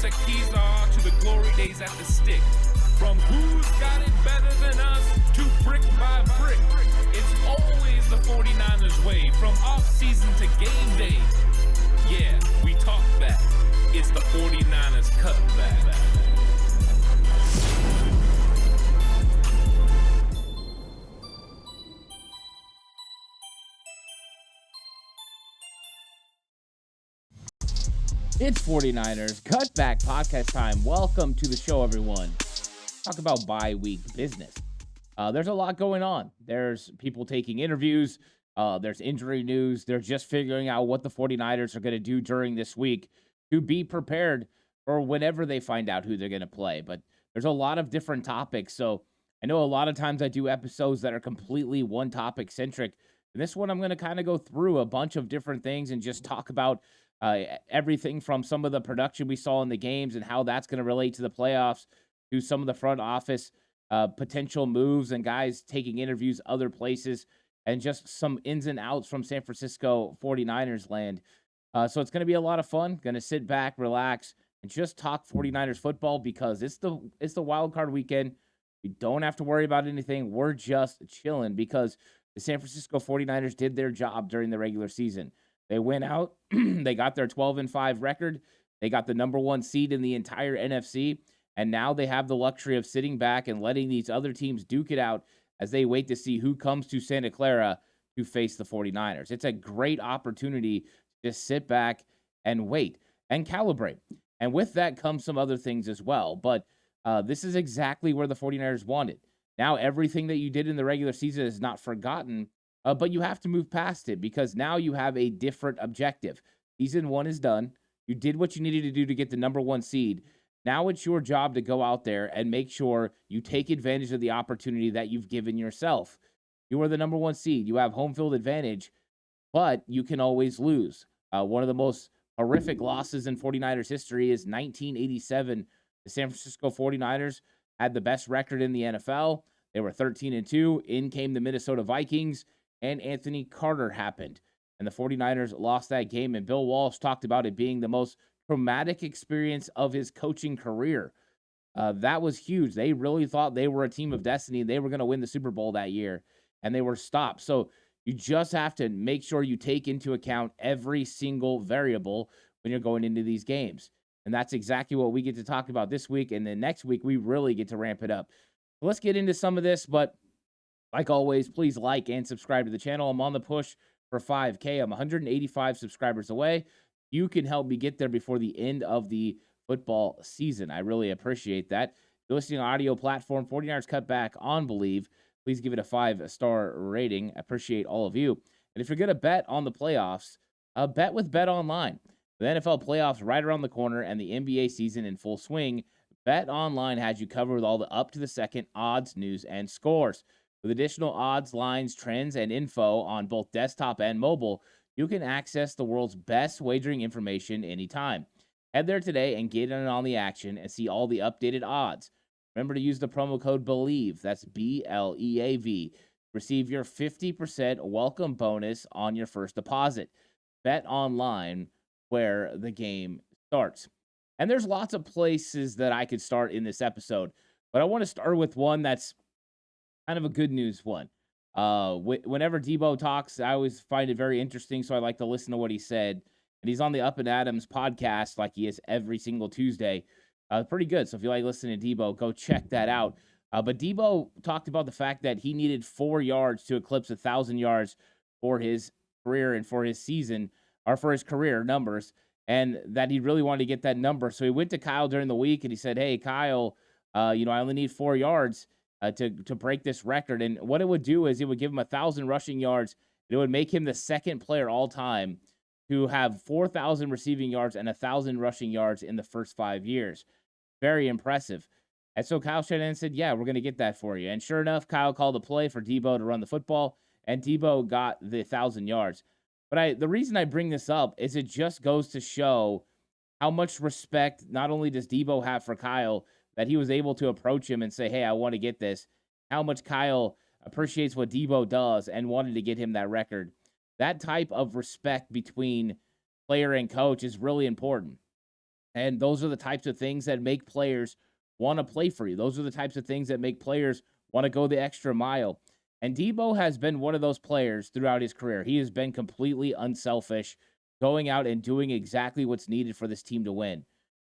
a Kezar to the glory days at the stick. From who's got it better than us to brick by brick. It's always the 49ers way, from off-season to game day. Yeah, we talk back. It's the 49ers Cutback. It's 49ers Cutback Podcast time. Welcome to the show, everyone. Talk about bye-week business. There's a lot going on. There's people taking interviews. There's injury news. They're just figuring out what the 49ers are going to do during this week to be prepared for whenever they find out who they're going to play. But there's a lot of different topics. So I know a lot of times I do episodes that are completely one topic centric. And this one, I'm going to kind of go through a bunch of different things and just talk about everything from some of the production we saw in the games and how that's going to relate to the playoffs, to some of the front office potential moves and guys taking interviews other places, and just some ins and outs from San Francisco 49ers land. So it's going to be a lot of fun. Going to sit back, relax, and just talk 49ers football because it's the wild card weekend. We don't have to worry about anything. We're just chilling because the San Francisco 49ers did their job during the regular season. They went out, they got their 12-5 record, they got the number one seed in the entire NFC, and now they have the luxury of sitting back and letting these other teams duke it out as they wait to see who comes to Santa Clara to face the 49ers. It's a great opportunity to just sit back and wait and calibrate. And with that comes some other things as well, but this is exactly where the 49ers wanted. Now everything that you did in the regular season is not forgotten, but you have to move past it because now you have a different objective. Season one is done. You did what you needed to do to get the number one seed. Now it's your job to go out there and make sure you take advantage of the opportunity that you've given yourself. You are the number one seed. You have home field advantage, but you can always lose. One of the most horrific losses in 49ers history is 1987. The San Francisco 49ers had the best record in the NFL. They were 13-2. In came the Minnesota Vikings, and Anthony Carter happened. And the 49ers lost that game, and Bill Walsh talked about it being the most traumatic experience of his coaching career. That was huge. They really thought they were a team of destiny, and they were going to win the Super Bowl that year, and they were stopped. So you just have to make sure you take into account every single variable when you're going into these games. And that's exactly what we get to talk about this week, and then next week we really get to ramp it up. So let's get into some of this, but like always, please like and subscribe to the channel. I'm on the push for 5K. I'm 185 subscribers away. You can help me get there before the end of the football season. I really appreciate that. If you're listening on audio platform, 49ers Cutback on Believe. Please give it a 5-star rating. I appreciate all of you. And if you're going to bet on the playoffs, bet with Bet Online. The NFL playoffs right around the corner and the NBA season in full swing, Bet Online has you covered with all the up-to-the-second odds, news, and scores. With additional odds, lines, trends, and info on both desktop and mobile, you can access the world's best wagering information anytime. Head there today and get in on the action and see all the updated odds. Remember to use the promo code BELIEVE, that's BLEAV. Receive your 50% welcome bonus on your first deposit. Bet Online, where the game starts. And there's lots of places that I could start in this episode, but I want to start with one that's kind of a good news one. Whenever Deebo talks, I always find it very interesting, so I like to listen to what he said. And he's on the Up and Adams podcast like he is every single Tuesday. Pretty good. So if you like listening to Deebo, go check that out. But Deebo talked about the fact that he needed 4 yards to eclipse 1,000 yards for his career and for his season, or for his career numbers, and that he really wanted to get that number. So he went to Kyel during the week and he said, "Hey, Kyel, I only need 4 yards to break this record." And what it would do is it would give him 1,000 rushing yards. And it would make him the second player all time to have 4,000 receiving yards and 1,000 rushing yards in the first 5 years. Very impressive. And so Kyle Shanahan said, "Yeah, we're going to get that for you." And sure enough, Kyle called a play for Deebo to run the football, and Deebo got the 1,000 yards. But the reason I bring this up is it just goes to show how much respect not only does Deebo have for Kyle, that he was able to approach him and say, "Hey, I want to get this," how much Kyle appreciates what Deebo does and wanted to get him that record. That type of respect between player and coach is really important. And those are the types of things that make players want to play for you. Those are the types of things that make players want to go the extra mile. And Deebo has been one of those players throughout his career. He has been completely unselfish, going out and doing exactly what's needed for this team to win.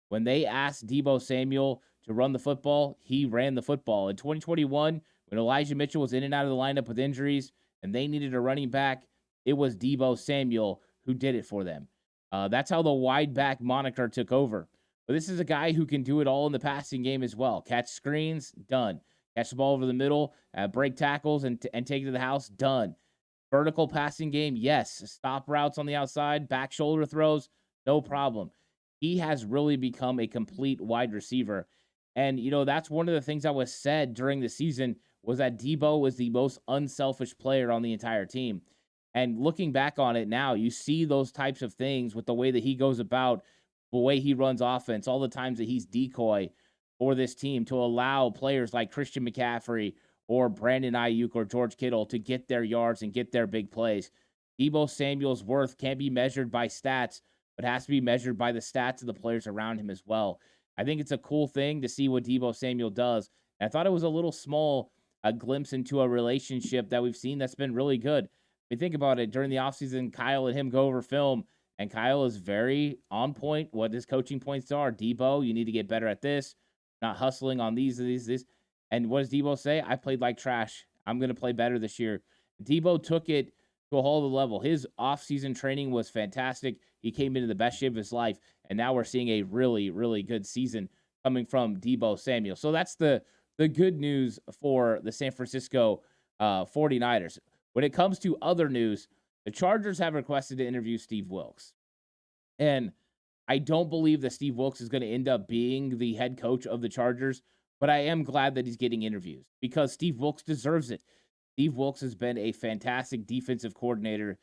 When they asked Deebo Samuel to run the football, he ran the football. In 2021, when Elijah Mitchell was in and out of the lineup with injuries and they needed a running back, it was Deebo Samuel who did it for them. That's how the wide back moniker took over. But this is a guy who can do it all in the passing game as well. Catch screens, done. Catch the ball over the middle, break tackles, and take it to the house, done. Vertical passing game, yes. Stop routes on the outside, back shoulder throws, no problem. He has really become a complete wide receiver. And, that's one of the things that was said during the season was that Deebo was the most unselfish player on the entire team. And looking back on it now, you see those types of things with the way that he goes about, the way he runs offense, all the times that he's decoy for this team to allow players like Christian McCaffrey or Brandon Ayuk or George Kittle to get their yards and get their big plays. Deebo Samuel's worth can't be measured by stats, but has to be measured by the stats of the players around him as well. I think it's a cool thing to see what Deebo Samuel does. And I thought it was a little small, a glimpse into a relationship that we've seen that's been really good. I mean, think about it. During the offseason, Kyel and him go over film, and Kyel is very on point what his coaching points are. Deebo, you need to get better at this, not hustling on these. And what does Deebo say? I played like trash. I'm going to play better this year. Deebo took it to a whole other level. His offseason training was fantastic. He came into the best shape of his life, and now we're seeing a really, really good season coming from Deebo Samuel. So that's the good news for the San Francisco 49ers. When it comes to other news, the Chargers have requested to interview Steve Wilks. And I don't believe that Steve Wilks is going to end up being the head coach of the Chargers, but I am glad that he's getting interviews because Steve Wilks deserves it. Steve Wilks has been a fantastic defensive coordinator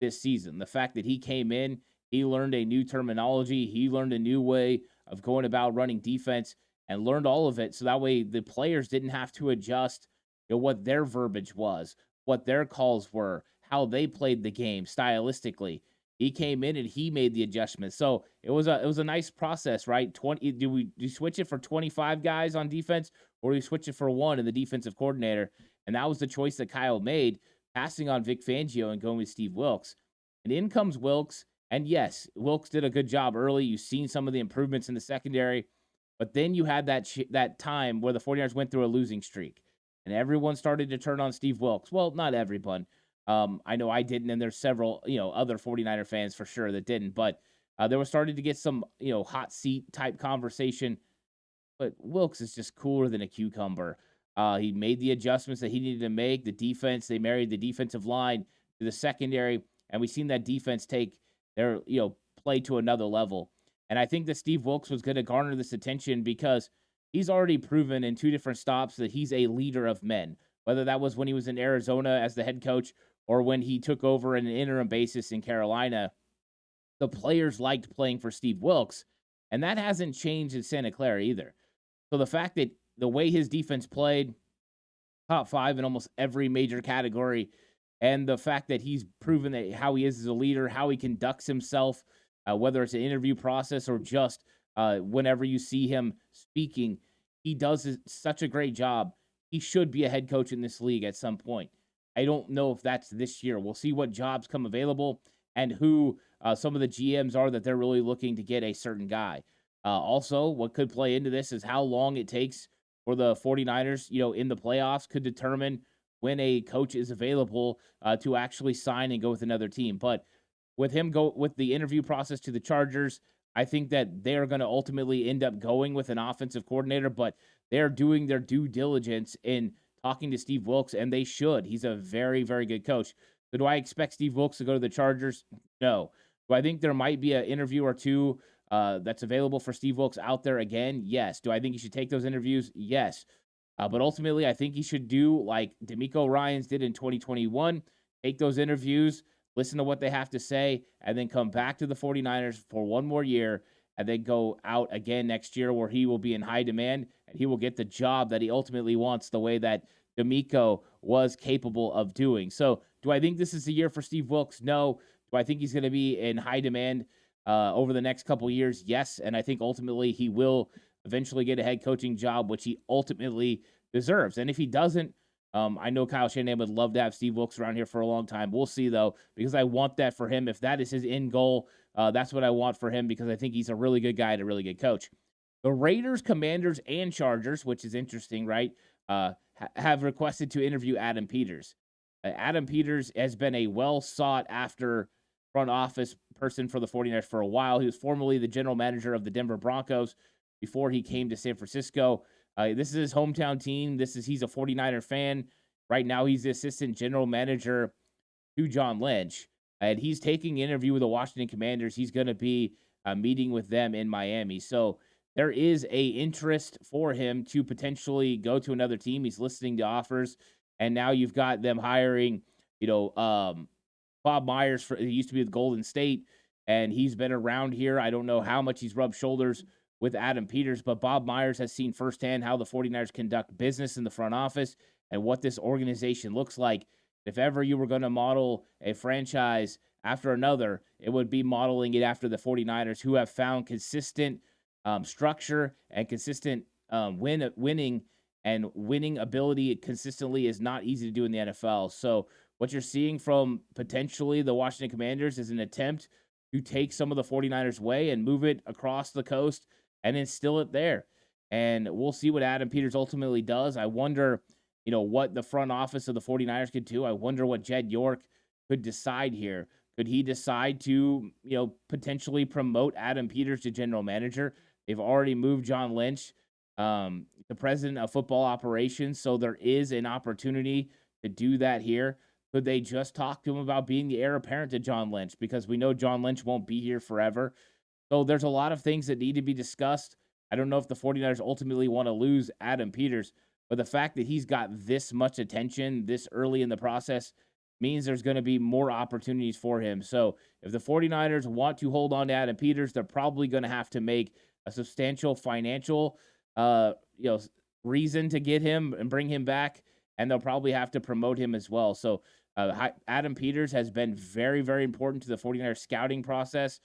this season. The fact that he came in, he learned a new terminology, he learned a new way of going about running defense and learned all of it. So that way the players didn't have to adjust what their verbiage was, what their calls were, how they played the game stylistically. He came in and he made the adjustments. So it was a nice process, right? Do you switch it for 25 guys on defense, or do you switch it for one in the defensive coordinator? And that was the choice that Kyel made, passing on Vic Fangio and going with Steve Wilks. And in comes Wilks. And yes, Wilks did a good job early. You've seen some of the improvements in the secondary. But then you had that time where the 49ers went through a losing streak. And everyone started to turn on Steve Wilks. Well, not everyone. I know I didn't, and there's several, other 49er fans for sure that didn't. But there was starting to get some, hot seat type conversation. But Wilks is just cooler than a cucumber. He made the adjustments that he needed to make. The defense, they married the defensive line to the secondary, and we've seen that defense take their, play to another level. And I think that Steve Wilks was going to garner this attention because he's already proven in two different stops that he's a leader of men, whether that was when he was in Arizona as the head coach or when he took over on an interim basis in Carolina. The players liked playing for Steve Wilks, and that hasn't changed in Santa Clara either. So the fact that the way his defense played, top five in almost every major category, and the fact that he's proven that how he is as a leader, how he conducts himself, whether it's an interview process or just whenever you see him speaking, he does such a great job. He should be a head coach in this league at some point. I don't know if that's this year. We'll see what jobs come available and who some of the GMs are that they're really looking to get a certain guy. Also, what could play into this is how long it takes for the 49ers, in the playoffs could determine when a coach is available to actually sign and go with another team. But with him go with the interview process to the Chargers, I think that they're going to ultimately end up going with an offensive coordinator, but they're doing their due diligence in talking to Steve Wilks, and they should. He's a very, very good coach. So do I expect Steve Wilks to go to the Chargers? No. Do I think there might be an interview or two that's available for Steve Wilks out there again? Yes. Do I think he should take those interviews? Yes. But ultimately, I think he should do like D'Amico Ryans did in 2021, take those interviews, listen to what they have to say, and then come back to the 49ers for one more year, and then go out again next year where he will be in high demand, and he will get the job that he ultimately wants the way that D'Amico was capable of doing. So do I think this is the year for Steve Wilks? No. Do I think he's going to be in high demand over the next couple years? Yes, and I think ultimately he will eventually get a head coaching job, which he ultimately deserves. And if he doesn't, I know Kyle Shanahan would love to have Steve Wilks around here for a long time. We'll see, though, because I want that for him. If that is his end goal, that's what I want for him because I think he's a really good guy and a really good coach. The Raiders, Commanders, and Chargers, which is interesting, right, have requested to interview Adam Peters. Adam Peters has been a well-sought-after front office person for the 49ers for a while. He was formerly the general manager of the Denver Broncos before he came to San Francisco. This is his hometown team. He's a 49er fan. Right now, he's the assistant general manager to John Lynch, and he's taking an interview with the Washington Commanders. He's going to be meeting with them in Miami. So there is a interest for him to potentially go to another team. He's listening to offers, and now you've got them hiring, Bob Myers. He used to be with Golden State, and he's been around here. I don't know how much he's rubbed shoulders with Adam Peters, but Bob Myers has seen firsthand how the 49ers conduct business in the front office and what this organization looks like. If ever you were going to model a franchise after another, it would be modeling it after the 49ers, who have found consistent structure and consistent winning ability consistently is not easy to do in the NFL. So what you're seeing from potentially the Washington Commanders is an attempt to take some of the 49ers way and move it across the coast and instill it there. And we'll see what Adam Peters ultimately does. I wonder, what the front office of the 49ers could do. I wonder what Jed York could decide here. Could he decide to, potentially promote Adam Peters to general manager? They've already moved John Lynch, the president of football operations, so there is an opportunity to do that here. Could they just talk to him about being the heir apparent to John Lynch? Because we know John Lynch won't be here forever. So there's a lot of things that need to be discussed. I don't know if the 49ers ultimately want to lose Adam Peters, but the fact that he's got this much attention this early in the process means there's going to be more opportunities for him. So if the 49ers want to hold on to Adam Peters, they're probably going to have to make a substantial financial reason to get him and bring him back, and they'll probably have to promote him as well. So Adam Peters has been very, very important to the 49ers scouting process,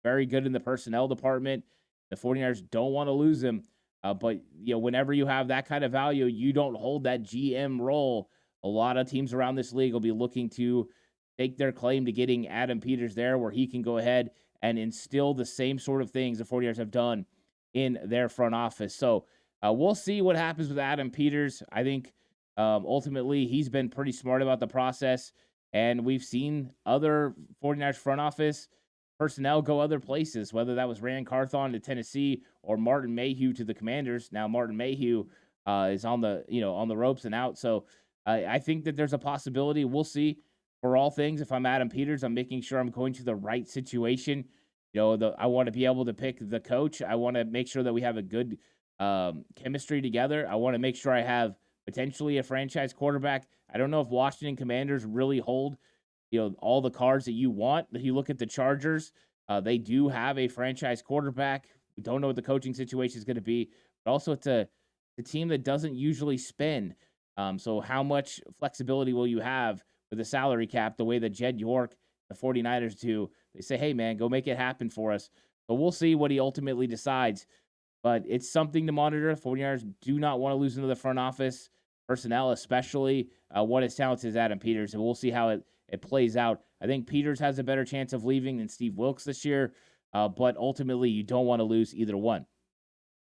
very good in the personnel department. The 49ers don't want to lose him, but whenever you have that kind of value, you don't hold that GM role. A lot of teams around this league will be looking to take their claim to getting Adam Peters there, where he can go ahead and instill the same sort of things the 49ers have done in their front office. So we'll see what happens with Adam Peters. I think ultimately he's been pretty smart about the process, and we've seen other 49ers front office personnel go other places, whether that was Rand Carthon to Tennessee or Martin Mayhew to the Commanders. Now Martin Mayhew is on the ropes and out. So I think that there's a possibility. We'll see. For all things, if I'm Adam Peters, I'm making sure I'm going to the right situation. I want to be able to pick the coach. I want to make sure that we have a good chemistry together. I want to make sure I have potentially a franchise quarterback. I don't know if Washington Commanders really hold, all the cards that you want. If you look at the Chargers, they do have a franchise quarterback. We don't know what the coaching situation is going to be, but also it's a team that doesn't usually spend. So how much flexibility will you have with the salary cap, the way that Jed York, the 49ers do? They say, hey, man, go make it happen for us. But we'll see what he ultimately decides. But it's something to monitor. 49ers do not want to lose into the front office personnel, especially one as talented as Adam Peters. And we'll see how it plays out. I think Peters has a better chance of leaving than Steve Wilks this year. But ultimately, you don't want to lose either one.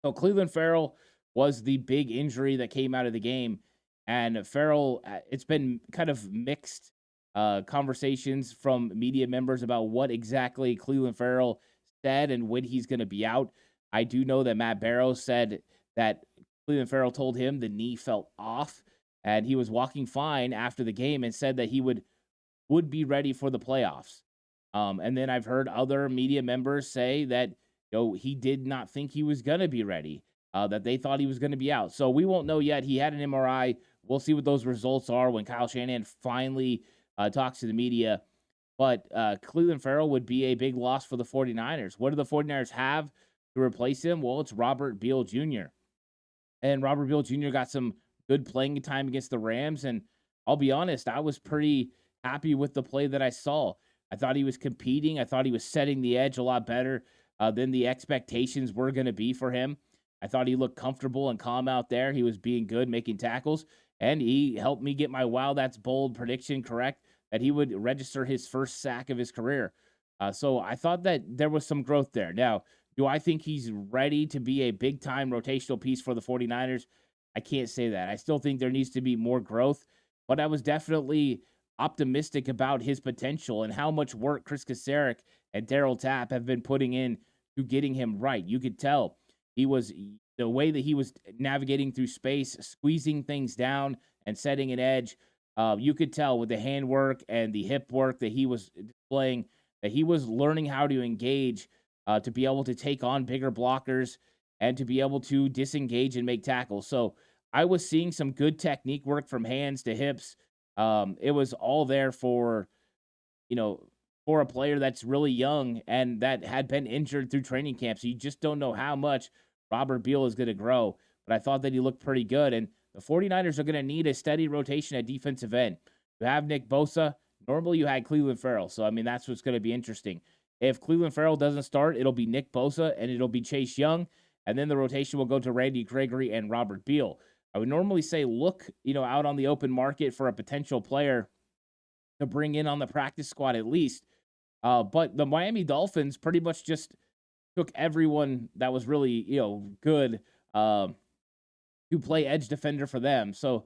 So Cleveland Farrell was the big injury that came out of the game. And Farrell, it's been kind of mixed conversations from media members about what exactly Cleveland Farrell said and when he's going to be out. I do know that Matt Barrows said that Cleveland Farrell told him the knee felt off and he was walking fine after the game and said that he would be ready for the playoffs. And then I've heard other media members say that he did not think he was going to be ready, that they thought he was going to be out. So we won't know yet. He had an MRI. We'll see what those results are when Kyle Shanahan finally talks to the media. But Cleveland Farrell would be a big loss for the 49ers. What do the 49ers have to replace him? Well, it's Robert Beal Jr. And Robert Beal Jr. got some good playing time against the Rams. And I'll be honest, I was pretty happy with the play that I saw. I thought he was competing. I thought he was setting the edge a lot better than the expectations were going to be for him. I thought he looked comfortable and calm out there. He was being good, making tackles, and he helped me get my wow, that's bold prediction correct that he would register his first sack of his career. So I thought that there was some growth there. Now, do I think he's ready to be a big time rotational piece for the 49ers? I can't say that. I still think there needs to be more growth, but I was definitely optimistic about his potential and how much work Chris Kasarik and Daryl Tapp have been putting in to getting him right. You could tell he was the way that he was navigating through space, squeezing things down and setting an edge. You could tell with the handwork and the hip work that he was displaying that he was learning how to engage to be able to take on bigger blockers and to be able to disengage and make tackles. So I was seeing some good technique work from hands to hips. It was all there for, you know, for a player that's really young and that had been injured through training camp. So you just don't know how much Robert Beal is going to grow. But I thought that he looked pretty good. And the 49ers are going to need a steady rotation at defensive end. You have Nick Bosa. Normally you had Cleveland Farrell. So, I mean, that's what's going to be interesting. If Cleveland Farrell doesn't start, it'll be Nick Bosa and it'll be Chase Young. And then the rotation will go to Randy Gregory and Robert Beal. I would normally say look, out on the open market for a potential player to bring in on the practice squad at least. But the Miami Dolphins pretty much just took everyone that was really, good to play edge defender for them. So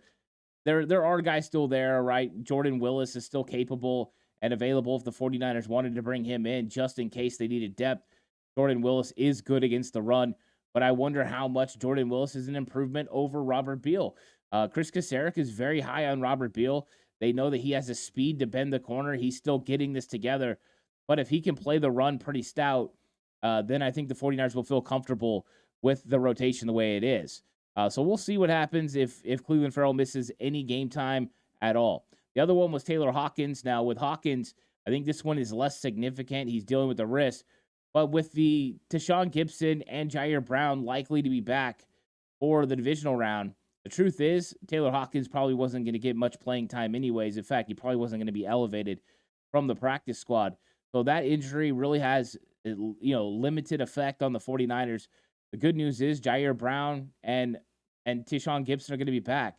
there are guys still there, right? Jordan Willis is still capable and available if the 49ers wanted to bring him in just in case they needed depth. Jordan Willis is good against the run, but I wonder how much Jordan Willis is an improvement over Robert Beal. Chris Kasarik is very high on Robert Beal. They know that he has the speed to bend the corner. He's still getting this together. But if he can play the run pretty stout, then I think the 49ers will feel comfortable with the rotation the way it is. So we'll see what happens if Cleveland Farrell misses any game time at all. The other one was Taylor Hawkins. Now, with Hawkins, I think this one is less significant. He's dealing with the wrist. But with the Tashawn Gibson and Jair Brown likely to be back for the divisional round, the truth is Taylor Hawkins probably wasn't going to get much playing time anyways. In fact, he probably wasn't going to be elevated from the practice squad. So that injury really has, limited effect on the 49ers. The good news is Jair Brown and Tashawn Gibson are going to be back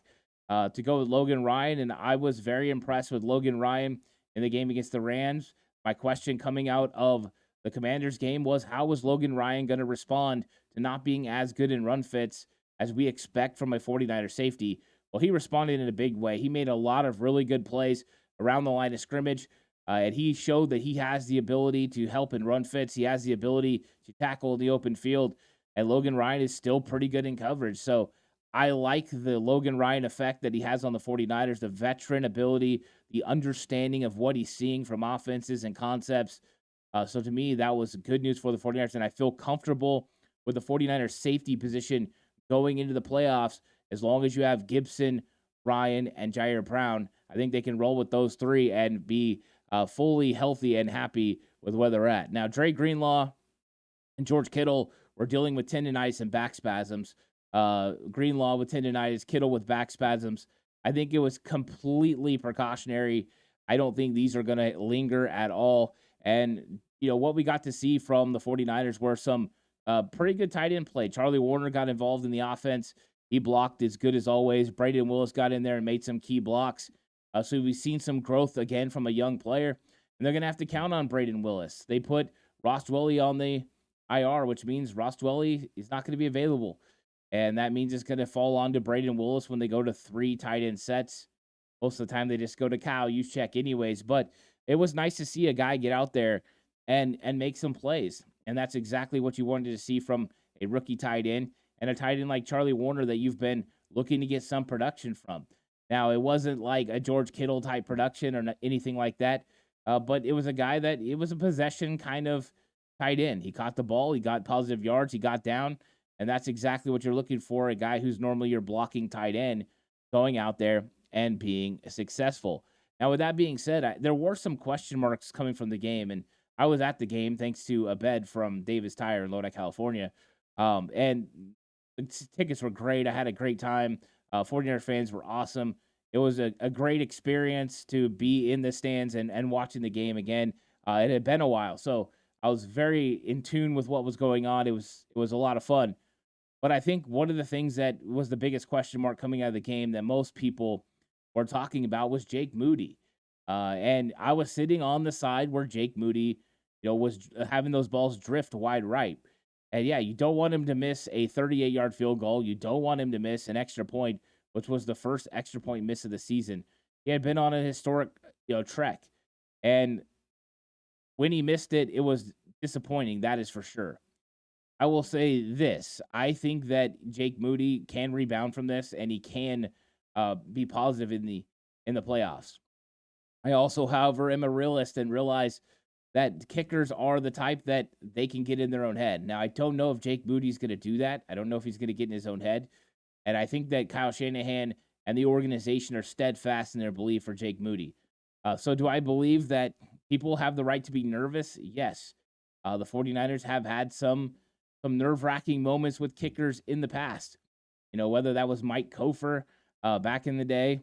to go with Logan Ryan. And I was very impressed with Logan Ryan in the game against the Rams. My question coming out of the Commanders game was, how was Logan Ryan going to respond to not being as good in run fits as we expect from a 49er safety? Well, he responded in a big way. He made a lot of really good plays around the line of scrimmage. And he showed that he has the ability to help in run fits. He has the ability to tackle in the open field. And Logan Ryan is still pretty good in coverage. So I like the Logan Ryan effect that he has on the 49ers, the veteran ability, the understanding of what he's seeing from offenses and concepts. So to me, that was good news for the 49ers. And I feel comfortable with the 49ers safety position going into the playoffs. As long as you have Gibson, Ryan, and Jair Brown, I think they can roll with those three and be fully healthy and happy with where they're at. Now, Dre Greenlaw and George Kittle were dealing with tendonitis and back spasms. Greenlaw with tendonitis, Kittle with back spasms. I think it was completely precautionary. I don't think these are going to linger at all. And, what we got to see from the 49ers were some pretty good tight end play. Charlie Warner got involved in the offense. He blocked as good as always. Braden Willis got in there and made some key blocks. So we've seen some growth again from a young player. And they're going to have to count on Braden Willis. They put Ross Dwelley on the IR, which means Ross Dwelley is not going to be available. And that means it's going to fall on to Braden Willis when they go to 3 tight end sets. Most of the time they just go to Kyle Juszczyk anyways. But it was nice to see a guy get out there and make some plays. And that's exactly what you wanted to see from a rookie tight end and a tight end like Charlie Warner that you've been looking to get some production from. Now, it wasn't like a George Kittle type production or anything like that, but it was a guy that it was a possession kind of tight end. He caught the ball, he got positive yards, he got down, and that's exactly what you're looking for, a guy who's normally your blocking tight end going out there and being successful. Now, with that being said, there were some question marks coming from the game, and I was at the game thanks to a bed from Davis Tire in Lodi, California, and the tickets were great. I had a great time. 49er fans were awesome. It was a great experience to be in the stands and watching the game again. It had been a while, so I was very in tune with what was going on. It was a lot of fun. But I think one of the things that was the biggest question mark coming out of the game that most people were talking about was Jake Moody. And I was sitting on the side where Jake Moody, was having those balls drift wide right. And yeah, you don't want him to miss a 38-yard field goal. You don't want him to miss an extra point, which was the first extra point miss of the season. He had been on a historic, trek. And when he missed it, it was disappointing. That is for sure. I will say this. I think that Jake Moody can rebound from this, and he can be positive in the playoffs. I also, however, am a realist and realize that kickers are the type that they can get in their own head. Now, I don't know if Jake Moody's going to do that. I don't know if he's going to get in his own head. And I think that Kyle Shanahan and the organization are steadfast in their belief for Jake Moody. So do I believe that people have the right to be nervous? Yes. The 49ers have had some nerve-wracking moments with kickers in the past. Whether that was Mike Kofer back in the day,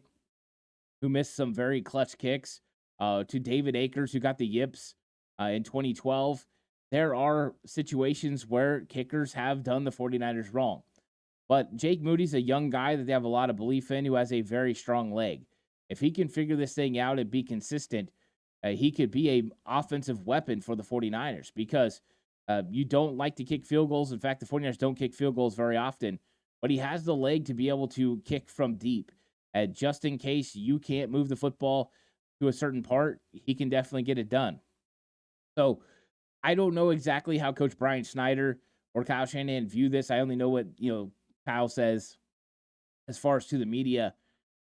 who missed some very clutch kicks, to David Akers, who got the yips in 2012. There are situations where kickers have done the 49ers wrong. But Jake Moody's a young guy that they have a lot of belief in, who has a very strong leg. If he can figure this thing out and be consistent, he could be a offensive weapon for the 49ers, because you don't like to kick field goals. In fact, the 49ers don't kick field goals very often, but he has the leg to be able to kick from deep. Just in case you can't move the football to a certain part, he can definitely get it done. So I don't know exactly how Coach Brian Schneider or Kyle Shanahan view this. I only know what, Kyle says as far as to the media.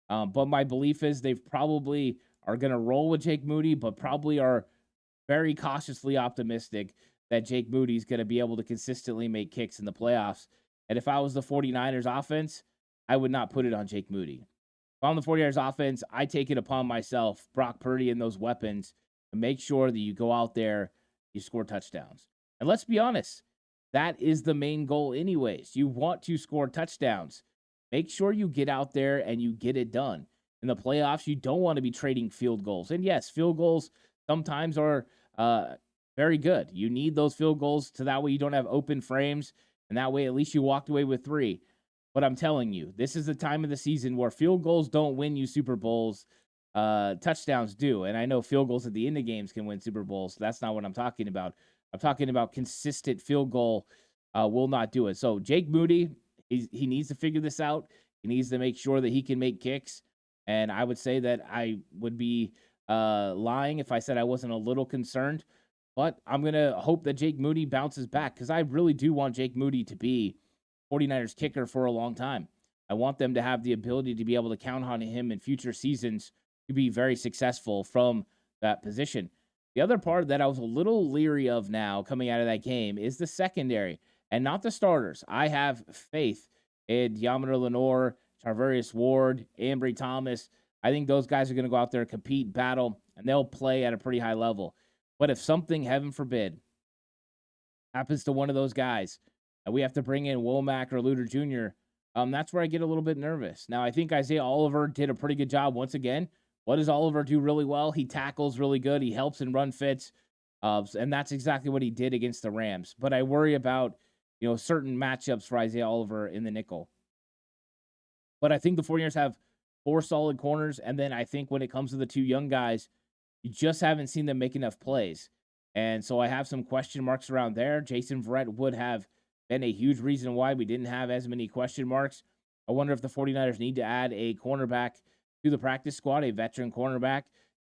But my belief is they probably are going to roll with Jake Moody, but probably are very cautiously optimistic that Jake Moody's going to be able to consistently make kicks in the playoffs. And if I was the 49ers offense, I would not put it on Jake Moody. If I'm the 49ers offense, I take it upon myself, Brock Purdy and those weapons, to make sure that you go out there, you score touchdowns. And let's be honest, that is the main goal anyways. You want to score touchdowns. Make sure you get out there and you get it done. In the playoffs, you don't want to be trading field goals. And yes, field goals sometimes are very good. You need those field goals to that way you don't have open frames, and that way at least you walked away with 3. But I'm telling you, this is the time of the season where field goals don't win you Super Bowls. Touchdowns do. And I know field goals at the end of games can win Super Bowls. So that's not what I'm talking about. I'm talking about consistent field goal will not do it. So Jake Moody, he needs to figure this out. He needs to make sure that he can make kicks. And I would say that I would be lying if I said I wasn't a little concerned. But I'm going to hope that Jake Moody bounces back, because I really do want Jake Moody to be 49ers kicker for a long time. I want them to have the ability to be able to count on him in future seasons to be very successful from that position. The other part that I was a little leery of now coming out of that game is the secondary and not the starters. I have faith in Deommodore Lenoir, Charvarius Ward, Ambry Thomas. I think those guys are going to go out there, compete, battle, and they'll play at a pretty high level. But if something, heaven forbid, happens to one of those guys, and we have to bring in Womack or Luter Jr., that's where I get a little bit nervous. Now, I think Isaiah Oliver did a pretty good job once again. What does Oliver do really well? He tackles really good. He helps in run fits, and that's exactly what he did against the Rams. But I worry about, certain matchups for Isaiah Oliver in the nickel. But I think the 49ers have 4 solid corners, and then I think when it comes to the 2 young guys, you just haven't seen them make enough plays. And so I have some question marks around there. Jason Verrett would have been a huge reason why we didn't have as many question marks. I wonder if the 49ers need to add a cornerback to the practice squad, a veteran cornerback,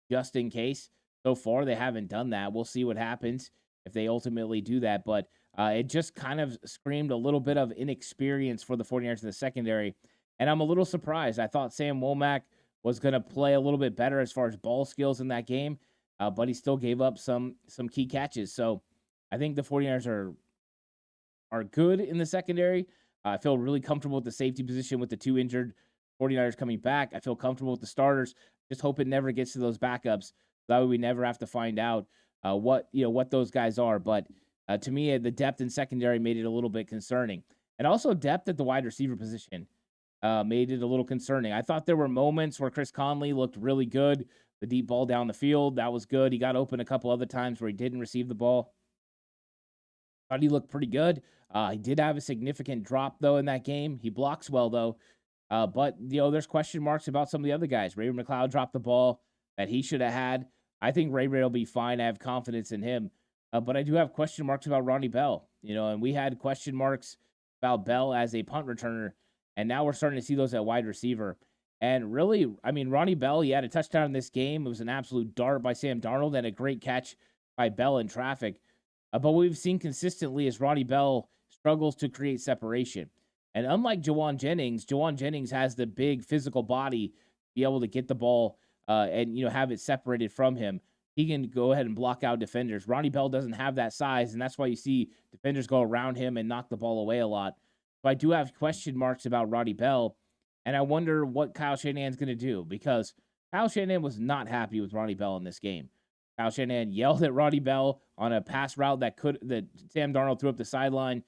just in case. So far, they haven't done that. We'll see what happens if they ultimately do that. But it just kind of screamed a little bit of inexperience for the 49ers in the secondary. And I'm a little surprised. I thought Sam Womack was going to play a little bit better as far as ball skills in that game, but he still gave up some key catches. So I think the 49ers are good in the secondary. I feel really comfortable with the safety position with the 2 injured 49ers coming back. I feel comfortable with the starters. Just hope it never gets to those backups. That way we never have to find out what those guys are. But to me, the depth in secondary made it a little bit concerning. And also depth at the wide receiver position made it a little concerning. I thought there were moments where Chris Conley looked really good, the deep ball down the field. That was good. He got open a couple other times where he didn't receive the ball. Thought he looked pretty good. He did have a significant drop, though, in that game. He blocks well, though. But, there's question marks about some of the other guys. Ray McLeod dropped the ball that he should have had. I think Ray will be fine. I have confidence in him. But I do have question marks about Ronnie Bell, and we had question marks about Bell as a punt returner, and now we're starting to see those at wide receiver. And really, I mean, Ronnie Bell, he had a touchdown in this game. It was an absolute dart by Sam Darnold and a great catch by Bell in traffic. But what we've seen consistently is Ronnie Bell struggles to create separation. And unlike Juwan Jennings has the big physical body to be able to get the ball and have it separated from him. He can go ahead and block out defenders. Ronnie Bell doesn't have that size, and that's why you see defenders go around him and knock the ball away a lot. So I do have question marks about Ronnie Bell, and I wonder what Kyle Shanahan's going to do, because Kyle Shanahan was not happy with Ronnie Bell in this game. Kyle Shanahan yelled at Ronnie Bell on a pass route that Sam Darnold threw up the sideline,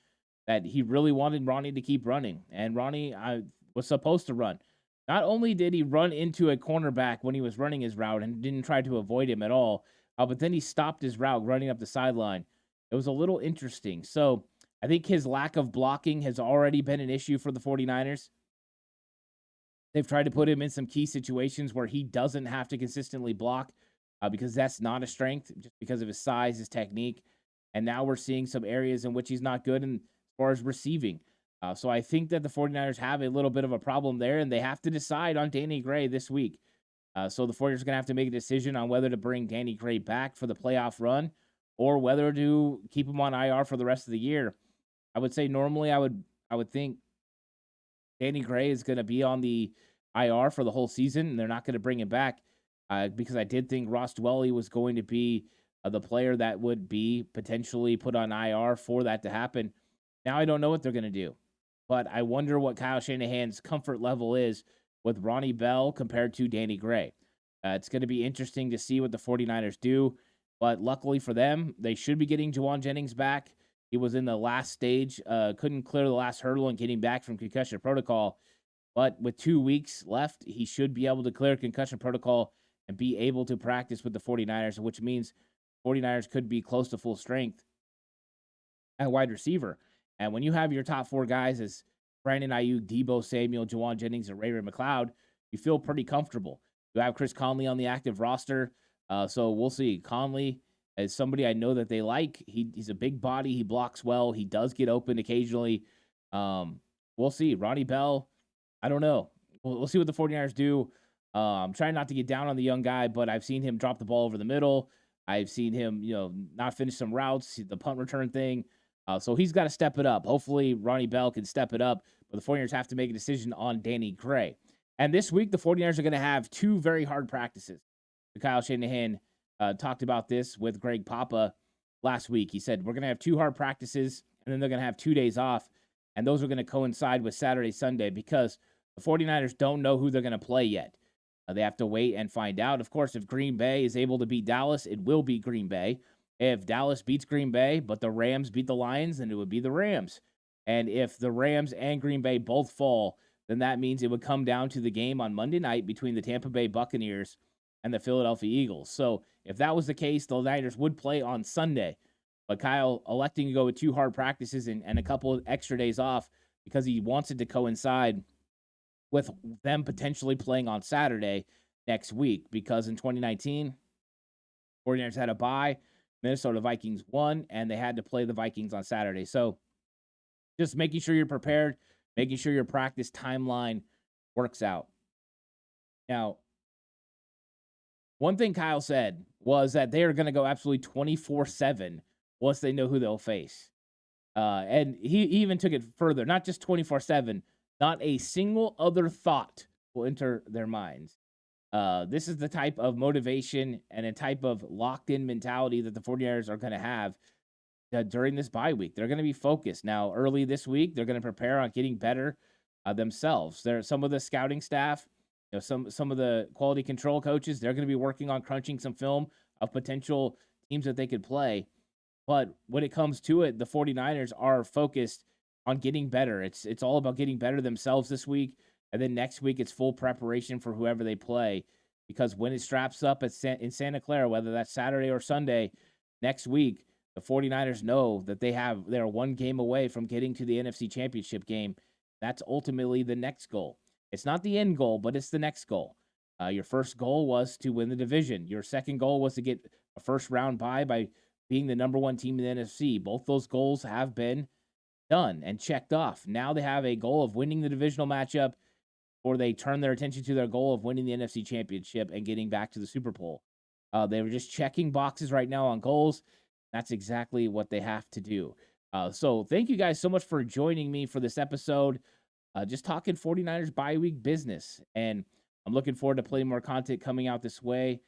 that he really wanted Ronnie to keep running, and Ronnie was supposed to run. Not only did he run into a cornerback when he was running his route and didn't try to avoid him at all, but then he stopped his route running up the sideline. It was a little interesting. So I think his lack of blocking has already been an issue for the 49ers. They've tried to put him in some key situations where he doesn't have to consistently block because that's not a strength, just because of his size, his technique. And now we're seeing some areas in which he's not good as far as receiving. So I think that the 49ers have a little bit of a problem there, and they have to decide on Danny Gray this week. So the 49ers are going to have to make a decision on whether to bring Danny Gray back for the playoff run or whether to keep him on IR for the rest of the year. I would say normally I would think Danny Gray is going to be on the IR for the whole season, and they're not going to bring him back because I did think Ross Dwelley was going to be the player that would be potentially put on IR for that to happen. Now I don't know what they're going to do. But I wonder what Kyle Shanahan's comfort level is with Ronnie Bell compared to Danny Gray. It's going to be interesting to see what the 49ers do. But luckily for them, they should be getting Juwan Jennings back. He was in the last stage, couldn't clear the last hurdle and getting back from concussion protocol. But with 2 weeks left, he should be able to clear concussion protocol and be able to practice with the 49ers, which means 49ers could be close to full strength at wide receiver. And when you have your top four guys as Brandon Ayuk, Deebo Samuel, Juwan Jennings, and Ray McLeod, you feel pretty comfortable. You have Chris Conley on the active roster, so we'll see. Conley is somebody I know that they like. He's a big body. He blocks well. He does get open occasionally. We'll see. Ronnie Bell, I don't know. We'll see what the 49ers do. I'm trying not to get down on the young guy, but I've seen him drop the ball over the middle. I've seen him, not finish some routes, the punt return thing. So he's got to step it up. Hopefully, Ronnie Bell can step it up, but the 49ers have to make a decision on Danny Gray. And this week, the 49ers are going to have two very hard practices. Kyle Shanahan talked about this with Greg Papa last week. He said, we're going to have two hard practices, and then they're going to have 2 days off, and those are going to coincide with Saturday, Sunday, because the 49ers don't know who they're going to play yet. They have to wait and find out. Of course, if Green Bay is able to beat Dallas, it will be Green Bay. If Dallas beats Green Bay, but the Rams beat the Lions, then it would be the Rams. And if the Rams and Green Bay both fall, then that means it would come down to the game on Monday night between the Tampa Bay Buccaneers and the Philadelphia Eagles. So if that was the case, the Niners would play on Sunday. But Kyle electing to go with two hard practices and a couple of extra days off because he wants it to coincide with them potentially playing on Saturday next week. Because in 2019, 49ers had a bye. Minnesota Vikings won, and they had to play the Vikings on Saturday. So just making sure you're prepared, making sure your practice timeline works out. Now, one thing Kyle said was that they are going to go absolutely 24/7 once they know who they'll face. And he even took it further, not just 24/7, not a single other thought will enter their minds. This is the type of motivation and a type of locked-in mentality that the 49ers are going to have during this bye week. They're going to be focused. Now, early this week, they're going to prepare on getting better themselves. There are some of the scouting staff, some of the quality control coaches, they're going to be working on crunching some film of potential teams that they could play. But when it comes to it, the 49ers are focused on getting better. It's all about getting better themselves this week. And then next week, it's full preparation for whoever they play. because when it straps up in Santa Clara, whether that's Saturday or Sunday next week, the 49ers know that they're one game away from getting to the NFC Championship game. That's ultimately the next goal. It's not the end goal, but it's the next goal. Your first goal was to win the division. Your second goal was to get a first round bye by being the number one team in the NFC. Both those goals have been done and checked off. Now they have a goal of winning the divisional matchup, or they turn their attention to their goal of winning the NFC Championship and getting back to the Super Bowl. They were just checking boxes right now on goals. That's exactly what they have to do. So thank you guys so much for joining me for this episode. Just talking 49ers bye week business. And I'm looking forward to plenty more content coming out this week.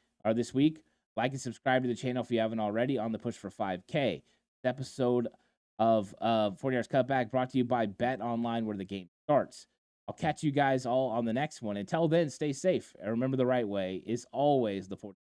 Like and subscribe to the channel if you haven't already on the push for 5K. This episode of 49ers Cutback brought to you by Bet Online, where the game starts. I'll catch you guys all on the next one. Until then, stay safe. And remember, the right way is always the 49ers.